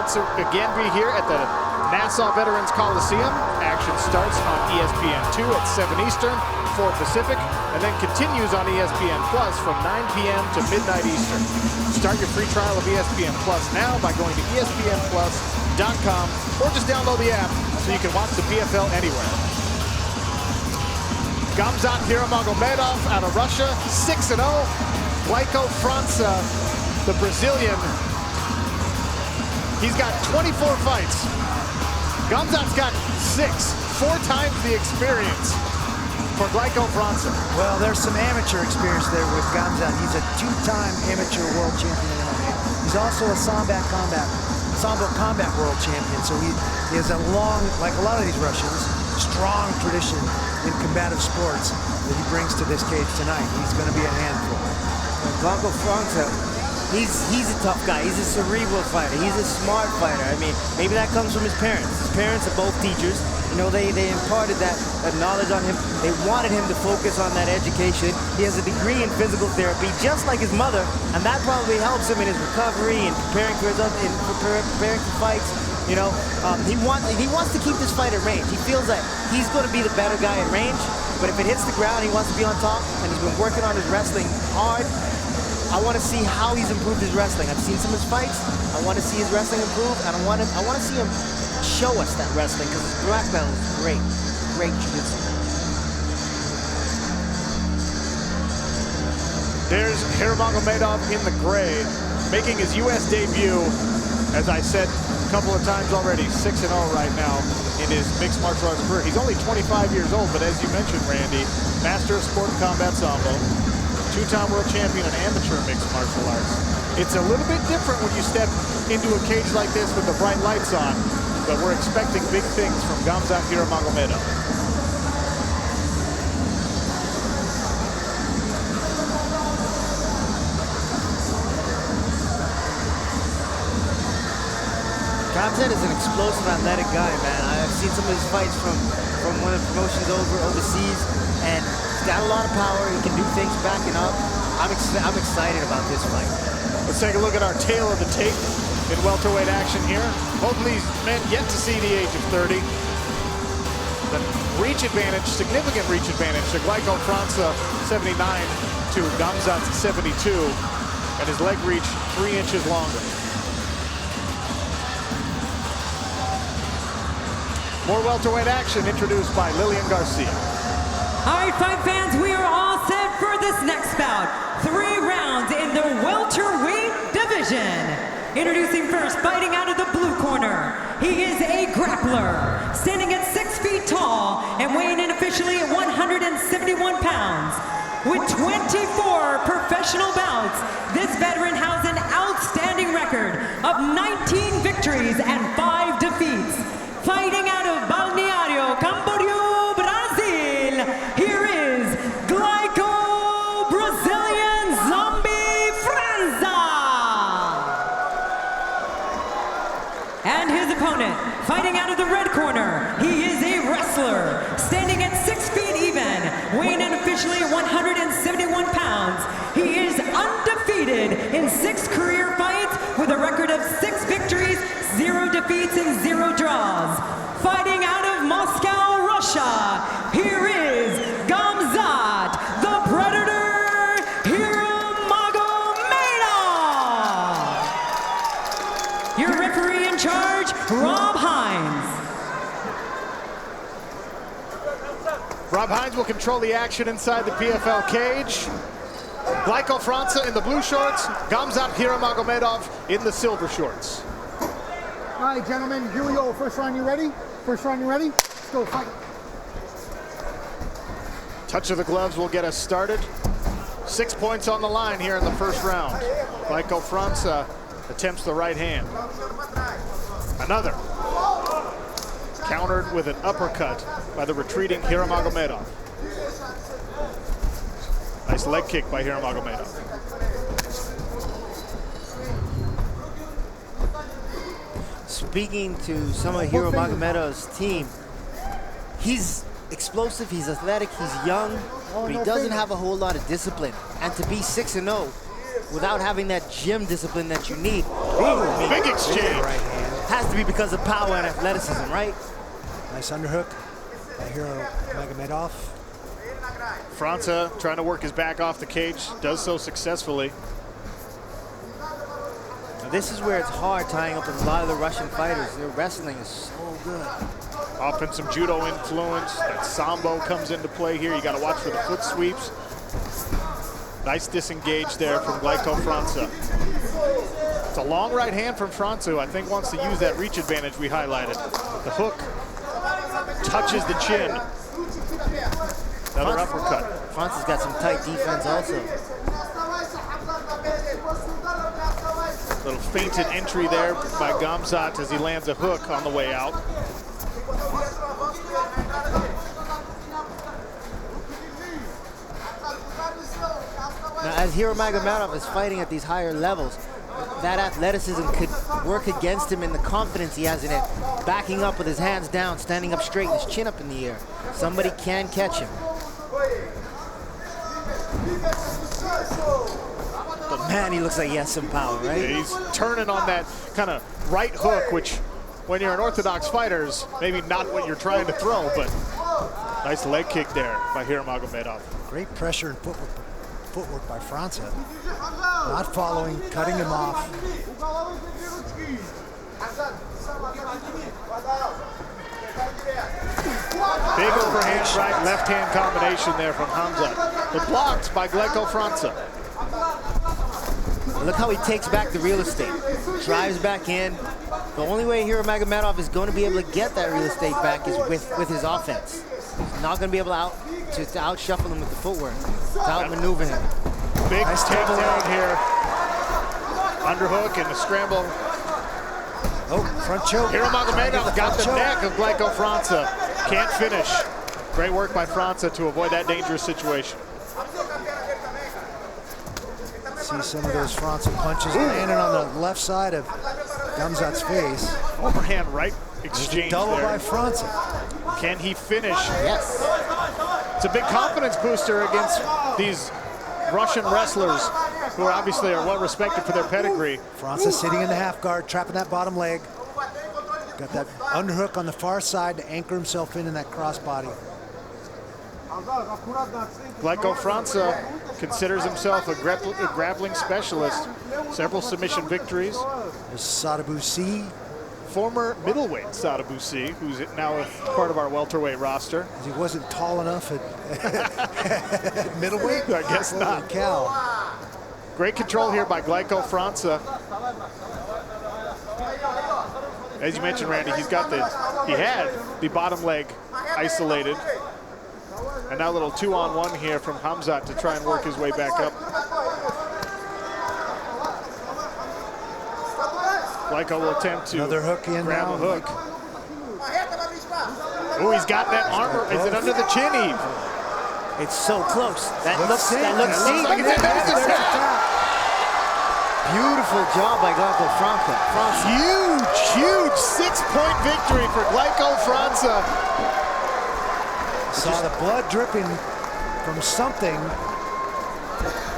once again be here at the Nassau Veterans Coliseum. Action starts on ESPN2 at 7 Eastern, 4 Pacific, and then continues on ESPN Plus from 9 p.m. to midnight Eastern. Start your free trial of ESPN Plus now by going to espnplus.com or just download the app so you can watch the PFL anywhere. Gamzat Khiramagomedov out of Russia, 6-0. Glaico Franca, the Brazilian, he's got 24 fights. Gamzat's got 6, 4 times the experience for Glaico Franca. Well, there's some amateur experience there with Gamzat. He's a 2-time amateur world champion in MMA. He's also a Sambo combat world champion, so he has a long, like a lot of these Russians, strong tradition in combative sports that he brings to this cage tonight. He's going to be a handful. Glaico Franca, he's a tough guy. He's a cerebral fighter. He's a smart fighter. I mean, maybe that comes from his parents. His parents are both teachers. You know, they imparted that knowledge on him. They wanted him to focus on that education. He has a degree in physical therapy, just like his mother, and that probably helps him in his recovery and preparing for preparing for fights. You know, he wants to keep this fight at range. He feels that he's going to be the better guy at range, but if it hits the ground, he wants to be on top, and he's been working on his wrestling hard. I want to see how he's improved his wrestling. I've seen some of his fights. I want to see his wrestling improve, and I want to see him show us that wrestling, because his black belt is great. Great jiu-jitsu. There's Khiramagomedov in the gray, making his U.S. debut. As I said a couple of times already, 6-0 right now in his mixed martial arts career. He's only 25 years old, but as you mentioned, Randy, master of sport and combat sambo, 2-time world champion in amateur mixed martial arts. It's a little bit different when you step into a cage like this with the bright lights on, but we're expecting big things from Gamzat Khiramagomedov. Gamzat is an explosive, athletic guy, man. I've seen some of his fights from one of the promotions overseas, and he's got a lot of power. He can do things backing up. I'm excited about this fight. Let's take a look at our tail of the tape in welterweight action here. Both of these men yet to see the age of 30. The reach advantage, significant reach advantage to Glaico Franca, 79 to Gamzat 72, and his leg reach 3 inches longer. More welterweight action introduced by Lillian Garcia. All right, fight fans, we are all set for this next bout. 3 rounds in the welterweight division. Introducing first, fighting out of the blue corner. He is a grappler, standing at 6 feet tall and weighing in officially at 171 pounds. With 24 professional bouts, this veteran has an outstanding record of 19 victories and 5 defeats. Fighting out of Balneario Camboriú, Brazil, here is Glaico Brazilian Zombie Franca. And his opponent, fighting out of the red corner, he is a wrestler, standing at 6 feet even, weighing in officially at 171 pounds. He is undefeated in 6 career fights with a record of 6 victories, 0 defeats, and 0 draws. Fighting out of Moscow, Russia, here is Gamzat, the Predator Khiramagomedov. Your referee in charge, Rob Hines. Rob Hines will control the action inside the PFL cage. Glaico Franca in the blue shorts, Gamzat Khiramagomedov in the silver shorts. All right, gentlemen, here we go. First round, you ready? First round, you ready? Let's go, fight. Touch of the gloves will get us started. 6 points on the line here in the first round. Glaico Franca attempts the right hand. Another. Countered with an uppercut by the retreating Khiramagomedov. Nice leg kick by Khiramagomedov. Speaking to some of Khiramagomedov's team, he's explosive, he's athletic, he's young, but he doesn't have a whole lot of discipline. And to be 6-0 without having that gym discipline that you need. Whoa, big exchange. Right hand. Has to be because of power and athleticism, right? Nice underhook by Khiramagomedov. Franca trying to work his back off the cage, does so successfully. Now, this is where it's hard tying up with a lot of the Russian fighters. Their wrestling is so good. Often some judo influence. That sambo comes into play here. You got to watch for the foot sweeps. Nice disengage there from Glaico Franca. It's a long right hand from Franca, who I think wants to use that reach advantage we highlighted. The hook touches the chin. Another uppercut. Franca's got some tight defense also. Little feinted entry there by Gamzat as he lands a hook on the way out. Now, as Khiramagomedov is fighting at these higher levels, that athleticism could work against him in the confidence he has in it. Backing up with his hands down, standing up straight, his chin up in the air. Somebody can catch him. But man, he looks like he has some power, right? Yeah, he's turning on that kind of right hook, which when you're an orthodox fighter is maybe not what you're trying to throw, but nice leg kick there by Khiramagomedov. Great pressure and footwork by Franca. Not following, cutting him off. Big overhand right, left hand combination there from Hamza, but blocked by Glaico Franca. Look how he takes back the real estate. Drives back in. The only way Khiramagomedov is going to be able to get that real estate back is with his offense. He's not going to be able to out-shuffle him with the footwork, to outmaneuver him. Big Nice takedown here. Underhook and the scramble. Oh, front choke. Khiramagomedov got the neck of Glaico Franca. Can't finish. Great work by Franca to avoid that dangerous situation. See some of those Franca punches landing on the left side of Gamzat's face. Overhand right exchange Double there. by Franca. Can he finish? Yes. It's a big confidence booster against these Russian wrestlers who obviously are well respected for their pedigree. Franca sitting in the half guard, trapping that bottom leg. Got that underhook on the far side to anchor himself in that crossbody. Glaico Franca considers himself a grappling specialist. Several submission victories. There's Sadabusi. Former middleweight Sadabusi, who's now a part of our welterweight roster. He wasn't tall enough at middleweight? I guess not. Holy cow. Great control here by Glaico Franca. As you mentioned, Randy, he had the bottom leg isolated. And now a little 2-on-1 here from Gamzat to try and work his way back up. Glaico will attempt to Another hook in grab now. a hook. Oh, he's got that armor. Is it under the chin Eve? It's so close. That looks like it's in there. Beautiful job by Glaico Franca. Huge 6-point victory for Glaico Franca. Saw the blood dripping from something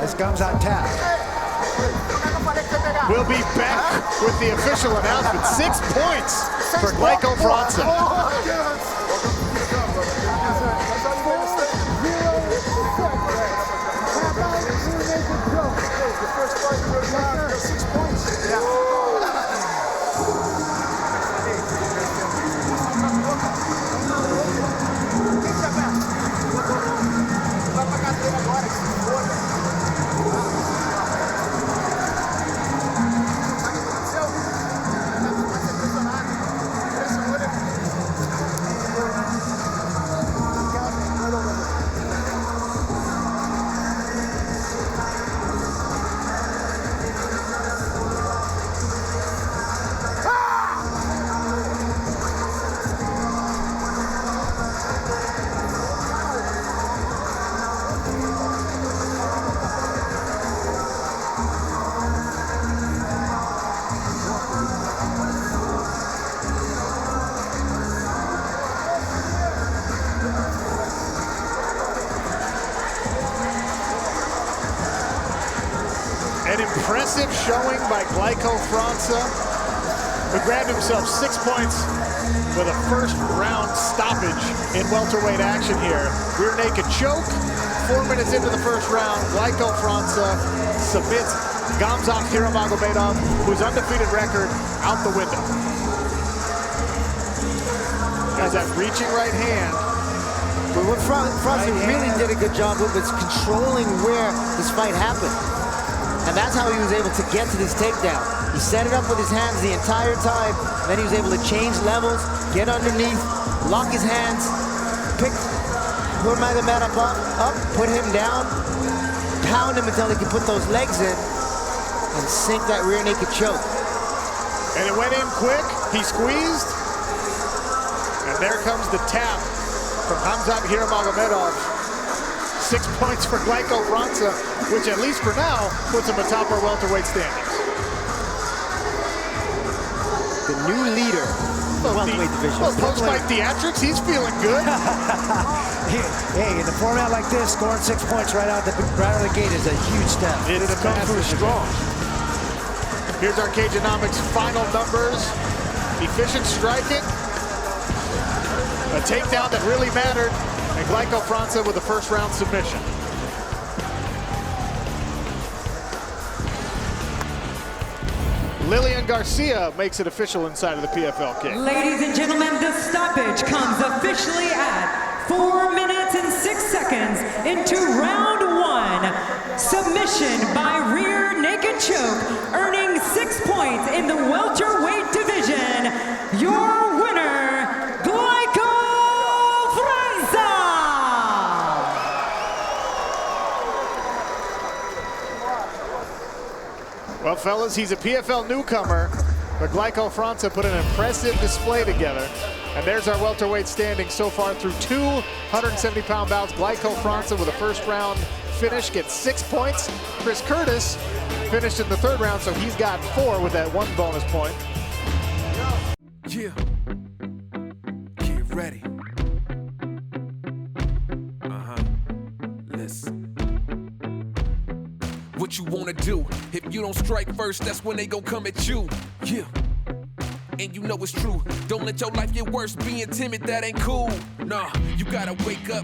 as Gamzat tapped. We'll be back with the official announcement. 6 points for Glaico Franca. An impressive showing by Glaico Franca. who grabbed himself 6 points with a first round stoppage in welterweight action here. Rear naked choke. 4 minutes into the first round, Glaico Franca submits Gamzat Khiramagomedov, whose undefeated record, out the window. There's that reaching right hand. But what Franca really did a good job with was controlling where this fight happened. And that's how he was able to get to this takedown. He set it up with his hands the entire time, and then he was able to change levels, get underneath, lock his hands, pick Khiramagomedov up, put him down, pound him until he could put those legs in, and sink that rear naked choke. And it went in quick, he squeezed, and there comes the tap from Gamzat Khiramagomedov. 6 points for Glaico Franca, which at least for now puts him atop our welterweight standings. The new leader in the welterweight division. Well, post-fight theatrics, he's feeling good. Hey, in a format like this, scoring 6 points right out of the gate is a huge step. It's come through strong. Here's our Cageonomics final numbers. Efficient striking. A takedown that really mattered. And Glaico Franca with a first round submission. Lillian Garcia makes it official inside of the PFL kick. Ladies and gentlemen, the stoppage comes officially at 4 minutes and 6 seconds into round 1. Submission by rear naked choke, earning 6 points in the welterweight division. Your winner, Glaico Franca! Well, fellas, he's a PFL newcomer, but Glaico Franca put an impressive display together. And there's our welterweight standing so far through 2 170-pound bouts. Glaico Franca with a first round finish gets 6 points. Chris Curtis finished in the third round, so he's got 4 with that 1 bonus point. Yeah. Get ready. Listen. What you wanna do? If you don't strike first, that's when they gon' come at you. Yeah. And you know it's true. Don't let your life get worse. Being timid, that ain't cool. Nah, you gotta wake up.